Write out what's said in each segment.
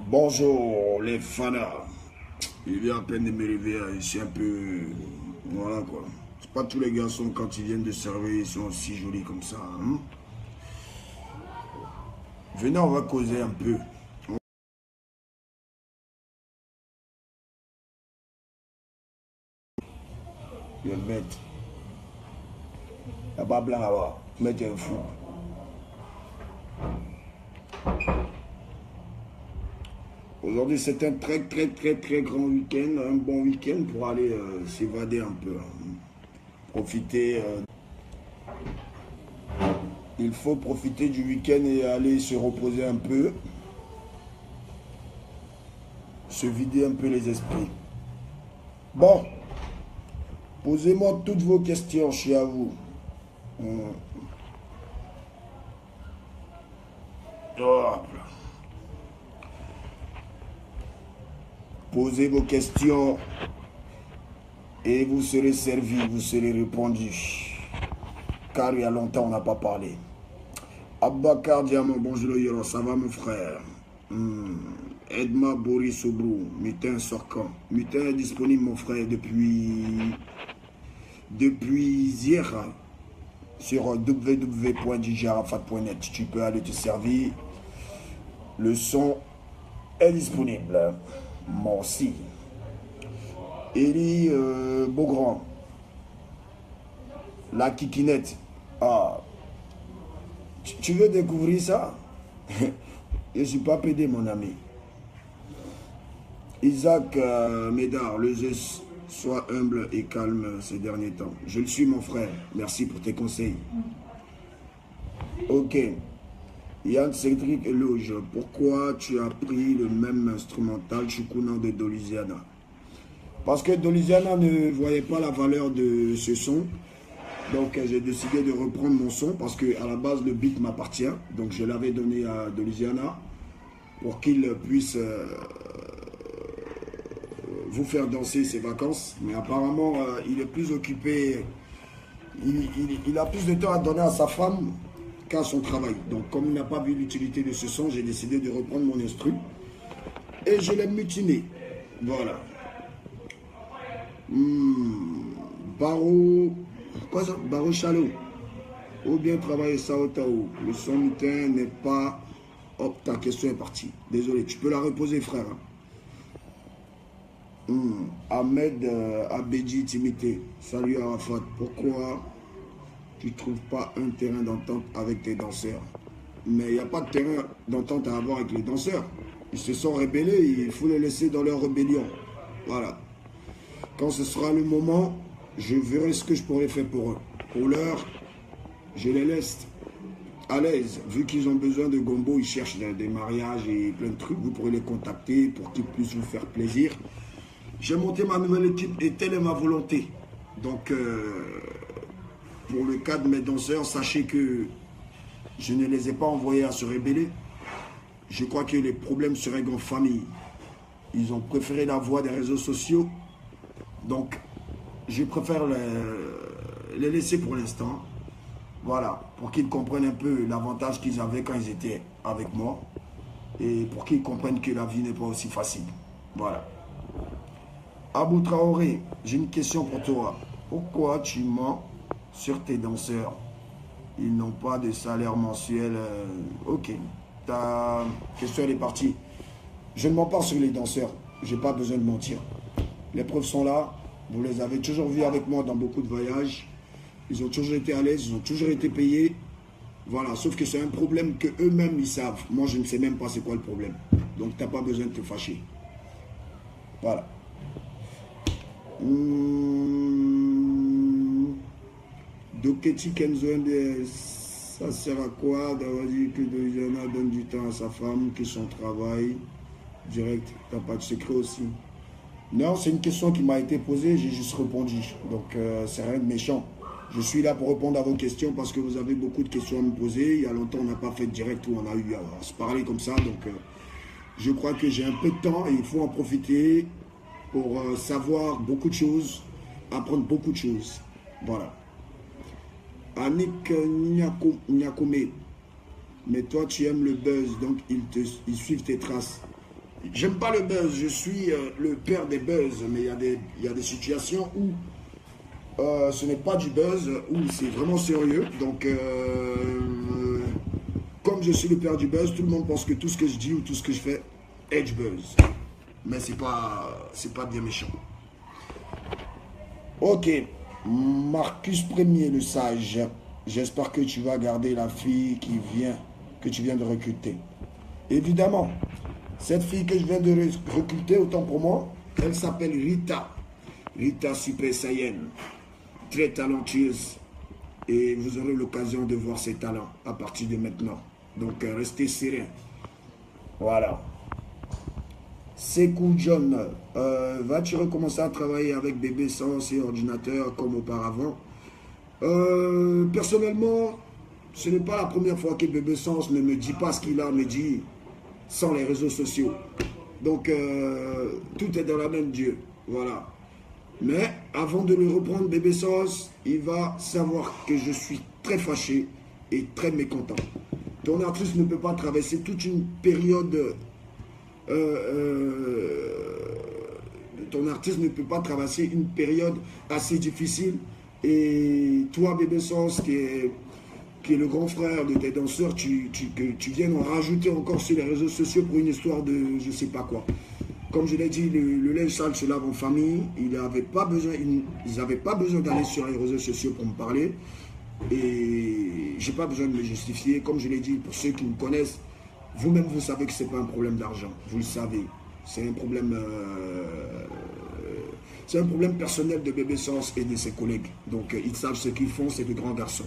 Bonjour les fanas. Il vient à peine de me lever, je suis un peu... Voilà quoi. C'est pas tous les garçons quand ils viennent de servir, ils sont aussi jolis comme ça. Hein? Venez, on va causer un peu. Le bête. Il n'y a pas blanc là-bas. Mec est fou. Aujourd'hui, c'est un très grand week-end. Un bon week-end pour aller s'évader un peu. Hein. Profiter. Il faut profiter du week-end et aller se reposer un peu. Se vider un peu les esprits. Bon, posez-moi toutes vos questions, je suis à vous. Hop. Posez vos questions et vous serez servi, vous serez répondu. Car il y a longtemps on n'a pas parlé. Abakar Diamant, bonjour Yoro, ça va mon frère? Edma Boris Obrou, Mutin Sorkan. Mutin est disponible mon frère depuis hier sur www.djarafat.net. Tu peux aller te servir. Le son est disponible. Merci. Élie Beaugrand. La kikinette. Ah. Tu veux découvrir ça? Je ne suis pas pédé, mon ami. Isaac Médard, le Zeus, sois humble et calme ces derniers temps. Je le suis, mon frère. Merci pour tes conseils. Ok. Yann Cédric Eloge, pourquoi tu as pris le même instrumental Chukuna de Doliziana? Parce que Doliziana ne voyait pas la valeur de ce son. Donc j'ai décidé de reprendre mon son parce qu'à la base le beat m'appartient. Donc je l'avais donné à Doliziana pour qu'il puisse vous faire danser ses vacances. Mais apparemment il est plus occupé, il a plus de temps à donner à sa femme qu'à son travail. Donc comme il n'a pas vu l'utilité de ce son, j'ai décidé de reprendre mon instru et je l'ai mutiné. Voilà. Barreau Chalot. Ou bien travailler ça au Tao. Le son mutin n'est pas... Hop, ta question est partie. Désolé, tu peux la reposer, frère. Ahmed Abedji Timité. Salut Arafat. Pourquoi tu ne trouves pas un terrain d'entente avec tes danseurs? Mais il n'y a pas de terrain d'entente à avoir avec les danseurs. Ils se sont rébellés, il faut les laisser dans leur rébellion. Voilà. Quand ce sera le moment, je verrai ce que je pourrais faire pour eux. Pour l'heure, je les laisse à l'aise. Vu qu'ils ont besoin de gombo, ils cherchent des mariages et plein de trucs. Vous pourrez les contacter pour qu'ils puissent vous faire plaisir. J'ai monté ma nouvelle équipe et telle est ma volonté. Donc, pour le cas de mes danseurs, sachez que je ne les ai pas envoyés à se rébeller. Je crois que les problèmes se règlent en famille. Ils ont préféré la voie des réseaux sociaux. Donc, je préfère les laisser pour l'instant. Voilà, pour qu'ils comprennent un peu l'avantage qu'ils avaient quand ils étaient avec moi. Et pour qu'ils comprennent que la vie n'est pas aussi facile. Voilà. Abou Traoré, j'ai une question pour toi. Pourquoi tu mens sur tes danseurs? Ils n'ont pas de salaire mensuel. Ok, ta question elle est partie. Je ne mens pas sur les danseurs. Je n'ai pas besoin de mentir. Les preuves sont là. Vous les avez toujours vus avec moi dans beaucoup de voyages. Ils ont toujours été à l'aise, ils ont toujours été payés. Voilà, sauf que c'est un problème qu'eux-mêmes ils savent. Moi, je ne sais même pas c'est quoi le problème. Donc, tu n'as pas besoin de te fâcher. Voilà. Doketi Kenzo MDS, ça sert à quoi d'avoir dit que Doliziana donne du temps à sa femme, que son travail direct, t'as pas de secret aussi? Non, c'est une question qui m'a été posée, j'ai juste répondu. Donc, c'est rien de méchant. Je suis là pour répondre à vos questions parce que vous avez beaucoup de questions à me poser. Il y a longtemps, on n'a pas fait de direct où on a eu à se parler comme ça. Donc, je crois que j'ai un peu de temps et il faut en profiter pour savoir beaucoup de choses, apprendre beaucoup de choses. Voilà. Annick Nyakome. Mais toi, tu aimes le buzz, donc ils suivent tes traces. J'aime pas le buzz, je suis le père des buzz, mais il y a des situations où ce n'est pas du buzz, où c'est vraiment sérieux. Donc, comme je suis le père du buzz, tout le monde pense que tout ce que je dis ou tout ce que je fais est du buzz. Mais c'est pas bien méchant. Ok, Marcus Premier, le sage. J'espère que tu vas garder la fille que tu viens de recruter. Évidemment, cette fille que je viens de recruter, autant pour moi, elle s'appelle Rita. Rita Super Saiyan. Très talentueuse. Et vous aurez l'occasion de voir ses talents à partir de maintenant. Donc, restez serein. Voilà. Sekou John, vas-tu recommencer à travailler avec bébé sans et ordinateur comme auparavant? Personnellement, ce n'est pas la première fois que Bébé Sens ne me dit pas ce qu'il a à me dire sans les réseaux sociaux. Donc, tout est dans la main de Dieu. Voilà. Mais avant de le reprendre, Bébé Sens, il va savoir que je suis très fâché et très mécontent. Ton artiste ne peut pas traverser toute une période... ton artiste ne peut pas traverser une période assez difficile. Et toi, Bébé Sens, qui est le grand frère de tes danseurs, tu viens en rajouter encore sur les réseaux sociaux pour une histoire de je sais pas quoi. Comme je l'ai dit, le linge sale se lave en famille. Ils n'avaient pas besoin d'aller sur les réseaux sociaux pour me parler. Et j'ai pas besoin de me justifier. Comme je l'ai dit, pour ceux qui me connaissent, vous-même vous savez que c'est pas un problème d'argent. Vous le savez. C'est un problème personnel de Bébé Sens et de ses collègues. Donc ils savent ce qu'ils font, c'est de grands garçons.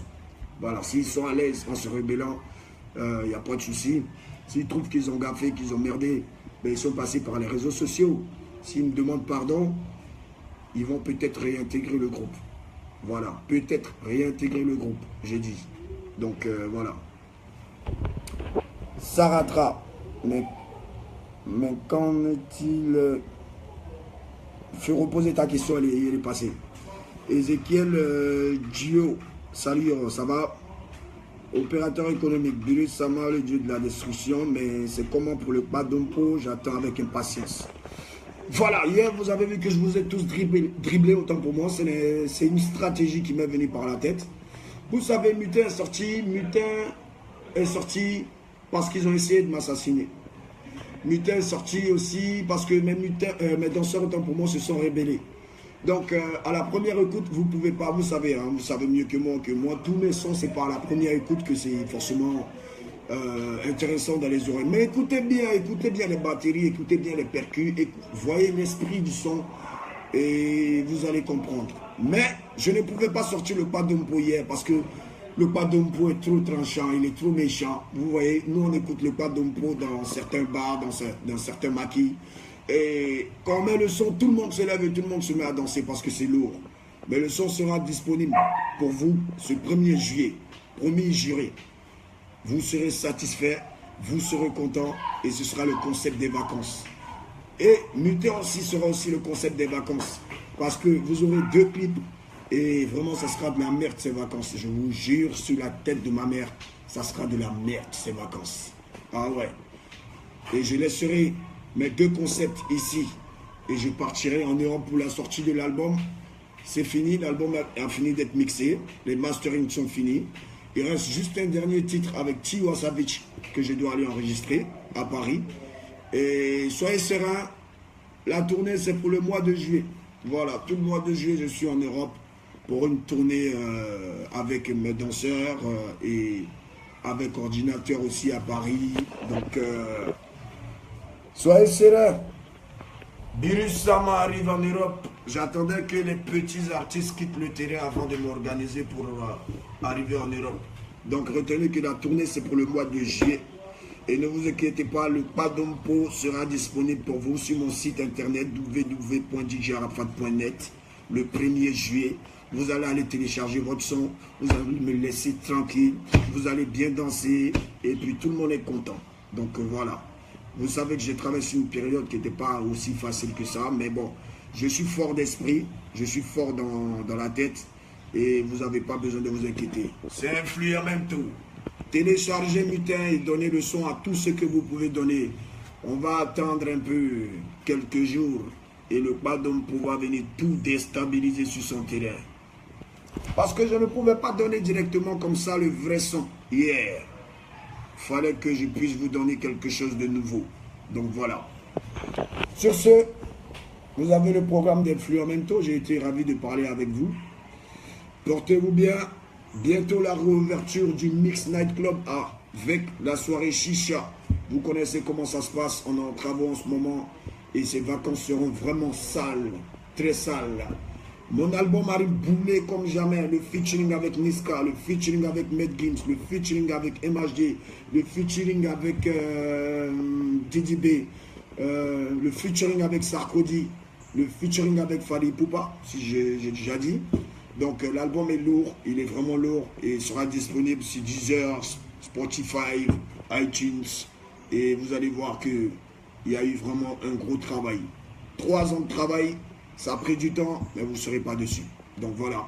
Voilà, s'ils sont à l'aise en se rebellant, il n'y a pas de souci. S'ils trouvent qu'ils ont gaffé, qu'ils ont merdé, ben, ils sont passés par les réseaux sociaux. S'ils me demandent pardon, ils vont peut-être réintégrer le groupe. Voilà, peut-être réintégrer le groupe, j'ai dit. Donc voilà. Saratra, mais qu'en est-il? Fais reposer ta question, elle est passée. Ezekiel Gio, salut, ça va? Opérateur économique, Birus Sama, le dieu de la destruction, mais c'est comment pour le pas d'impôt? J'attends avec impatience. Voilà, hier vous avez vu que je vous ai tous dribblé, autant pour moi, c'est une stratégie qui m'est venue par la tête. Vous savez, Mutin est sorti parce qu'ils ont essayé de m'assassiner. Mutin est sorti aussi parce que mes danseurs, autant pour moi, se sont rébellés. Donc, à la première écoute, vous ne pouvez pas, vous savez mieux que moi, tous mes sons, c'est pas à la première écoute que c'est forcément intéressant dans les oreilles. Mais écoutez bien les batteries, écoutez bien les percus, voyez l'esprit du son et vous allez comprendre. Mais je ne pouvais pas sortir le pas d'Ompo hier parce que le pas d'Ompo est trop tranchant, il est trop méchant. Vous voyez, nous on écoute le pas d'Ompo dans certains bars, dans certains maquis. Et quand on met le son, tout le monde se lève et tout le monde se met à danser parce que c'est lourd. Mais le son sera disponible pour vous ce 1er juillet. Promis, juré. Vous serez satisfait, vous serez content et ce sera le concept des vacances. Et Muté aussi sera aussi le concept des vacances. Parce que vous aurez 2 clips et vraiment ça sera de la merde ces vacances. Je vous jure sur la tête de ma mère, ça sera de la merde ces vacances. Ah ouais. Et je laisserai mes 2 concepts ici et je partirai en Europe pour la sortie de l'album. C'est fini, l'album a fini d'être mixé, les masterings sont finis. Il reste juste un dernier titre avec Tiwa Savage que je dois aller enregistrer à Paris. Et soyez sereins, la tournée c'est pour le mois de juillet. Voilà, tout le mois de juillet je suis en Europe pour une tournée avec mes danseurs et avec ordinateur aussi à Paris. Donc soyez sereins. Birus Sama arrive en Europe. J'attendais que les petits artistes quittent le terrain avant de m'organiser pour arriver en Europe. Donc retenez que la tournée c'est pour le mois de juillet. Et ne vous inquiétez pas, le pas d'Ompo sera disponible pour vous sur mon site internet www.djarafat.net le 1er juillet. Vous allez aller télécharger votre son, vous allez me laisser tranquille, vous allez bien danser et puis tout le monde est content. Donc voilà. Vous savez que j'ai traversé une période qui n'était pas aussi facile que ça, mais bon, je suis fort d'esprit, je suis fort dans la tête et vous n'avez pas besoin de vous inquiéter. C'est influent en même temps. Téléchargez Mutin et donnez le son à tous ceux que vous pouvez donner. On va attendre un peu quelques jours et le Badom pourra venir tout déstabiliser sur son terrain. Parce que je ne pouvais pas donner directement comme ça le vrai son hier. Il fallait que je puisse vous donner quelque chose de nouveau. Donc voilà. Sur ce, vous avez le programme d'Influamento. J'ai été ravi de parler avec vous. Portez-vous bien. Bientôt la réouverture du Mix Night Club avec la soirée Chicha. Vous connaissez comment ça se passe. On est en travaux en ce moment. Et ces vacances seront vraiment sales. Très sales. Mon album arrive boulé comme jamais. Le featuring avec Niska, le featuring avec Med Gims, le featuring avec MHD, le featuring avec DDB, le featuring avec Sarkozy, le featuring avec Fali Poupa, si j'ai déjà dit. Donc l'album est lourd, il est vraiment lourd et il sera disponible sur Deezer, Spotify, iTunes. Et vous allez voir qu'il y a eu vraiment un gros travail. 3 ans de travail. Ça a pris du temps, mais vous ne serez pas dessus. Donc voilà.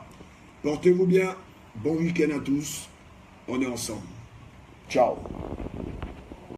Portez-vous bien. Bon week-end à tous. On est ensemble. Ciao.